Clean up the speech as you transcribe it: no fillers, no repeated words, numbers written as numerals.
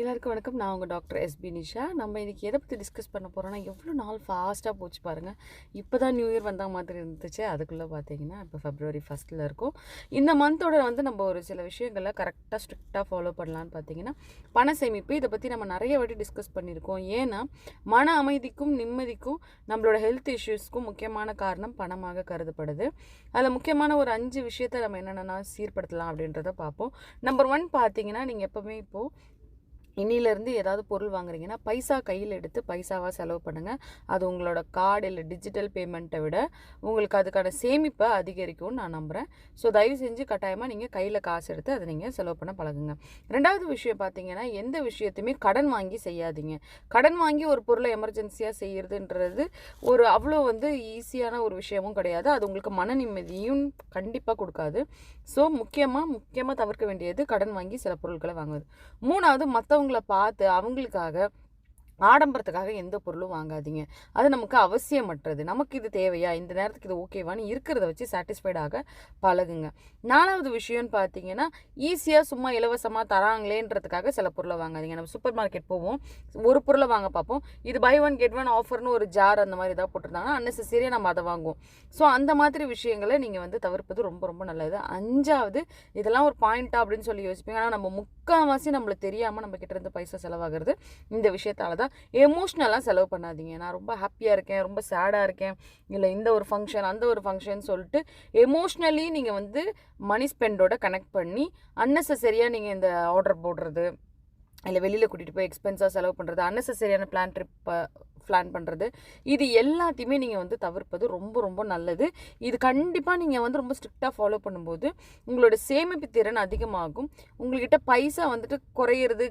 எல்லாருக்கும் வணக்கம். நான் உங்கள் டாக்டர் எஸ்பி நிஷா. நம்ம இன்றைக்கி எதை பற்றி டிஸ்கஸ் பண்ண போகிறோன்னா, எவ்வளோ நாள் ஃபாஸ்ட்டாக போச்சு பாருங்கள். இப்போ தான் நியூ இயர் வந்த மாதிரி இருந்துச்சு. அதுக்குள்ளே பார்த்தீங்கன்னா இப்போ February 1 இருக்கும். இந்த மந்தோட நம்ம ஒரு சில விஷயங்களை கரெக்டாக ஸ்ட்ரிக்டாக ஃபாலோ பண்ணலான்னு பார்த்தீங்கன்னா, பண சேமிப்பு. இதை பற்றி நம்ம நிறைய வாட்டி டிஸ்கஸ் பண்ணியிருக்கோம். ஏன்னா மன அமைதிக்கும் நிம்மதிக்கும் நம்மளோட ஹெல்த் இஷ்யூஸ்க்கும் முக்கியமான காரணம் பணமாக கருதப்படுது. அதில் முக்கியமான ஒரு 5 விஷயத்தை நம்ம என்னென்னா சீர்படுத்தலாம் அப்படின்றத பார்ப்போம். நம்பர் 1 பார்த்தீங்கன்னா, நீங்கள் எப்போவுமே இப்போது இன்னிலேருந்து ஏதாவது பொருள் வாங்குறீங்கன்னா பைசா கையில் எடுத்து பைசாவாக செலவு பண்ணுங்கள். அது உங்களோட கார்டு இல்லை டிஜிட்டல் பேமெண்ட்டை விட உங்களுக்கு அதுக்கான சேமிப்பை அதிகரிக்கும்னு நான் நம்புகிறேன். ஸோ தயவு செஞ்சு கட்டாயமாக நீங்கள் கையில் காசு எடுத்து அதை நீங்கள் செலவு பண்ண பழகுங்க. ரெண்டாவது விஷயம் பார்த்தீங்கன்னா, எந்த விஷயத்தையுமே கடன் வாங்கி செய்யாதீங்க. கடன் வாங்கி ஒரு பொருளை எமர்ஜென்சியாக செய்கிறதுன்றது ஒரு அவ்வளோ ஈஸியான ஒரு விஷயமும் கிடையாது. அது உங்களுக்கு மன நிம்மதியும் கண்டிப்பாக கொடுக்காது. ஸோ முக்கியமாக தவிர்க்க வேண்டியது கடன் வாங்கி சில பொருட்களை வாங்குவது. மூணாவது, மற்றவங்கள பார்த்து அவங்களுக்காக ஆடம்பரத்துக்காக எந்த பொருளும் வாங்காதீங்க. அது நமக்கு அவசியமற்றது. நமக்கு இது தேவையா, இந்த நேரத்துக்கு இது ஓகேவான்னு இருக்கிறத வச்சு சாட்டிஸ்ஃபைடாக பழகுங்க. நாலாவது விஷயம்னு பார்த்தீங்கன்னா, ஈஸியாக சும்மா இலவசமாக தராங்களேன்றதுக்காக சில பொருளை வாங்காதீங்க. நம்ம சூப்பர் மார்க்கெட் போவோம், ஒரு பொருளை வாங்க பார்ப்போம். இது பை ஒன் கெட் ஒன் ஆஃபர்னு ஒரு ஜார் அந்த மாதிரி ஏதாவது போட்டிருந்தாங்கன்னா அன்னெசரியாக நம்ம அதை வாங்குவோம். ஸோ அந்த மாதிரி விஷயங்களை நீங்கள் தவிர்ப்பது ரொம்ப ரொம்ப நல்லது. அஞ்சாவது, இதெல்லாம் ஒரு பாயிண்டா அப்படின்னு சொல்லி யோசிப்பீங்க. ஆனால் நம்ம முக்கால்வாசி நம்மளுக்கு தெரியாமல் நம்ம கிட்ட இருந்து பைசா செலவாகிறது இந்த விஷயத்தால தான். எமோஷ்னலாக செலவு பண்ணாதீங்க. நான் ரொம்ப ஹாப்பியாக இருக்கேன், ரொம்ப சேடாக இருக்கேன், இல்லை இந்த ஒரு ஃபங்க்ஷன் அந்த ஒரு ஃபங்க்ஷன் சொல்லிட்டு எமோஷ்னலி நீங்கள் மணி ஸ்பெண்டோட கனெக்ட் பண்ணி அன்னெசரியாக நீங்கள் இந்த ஆர்டர் போடுறது, இல்லை வெளியில் கூட்டிகிட்டு போய் எக்ஸ்பென்ஸாக செலவு பண்ணுறது, அன்னெசரியான பிளான் பண்ணுறது, இது எல்லாத்தையுமே நீங்கள் தவிர்ப்பது ரொம்ப ரொம்ப நல்லது. இது கண்டிப்பாக நீங்கள் ரொம்ப ஸ்ட்ரிக்டாக ஃபாலோ பண்ணும்போது உங்களோட சேமிப்பு திறன் அதிகமாகும். உங்கள்கிட்ட பைசா குறையிறது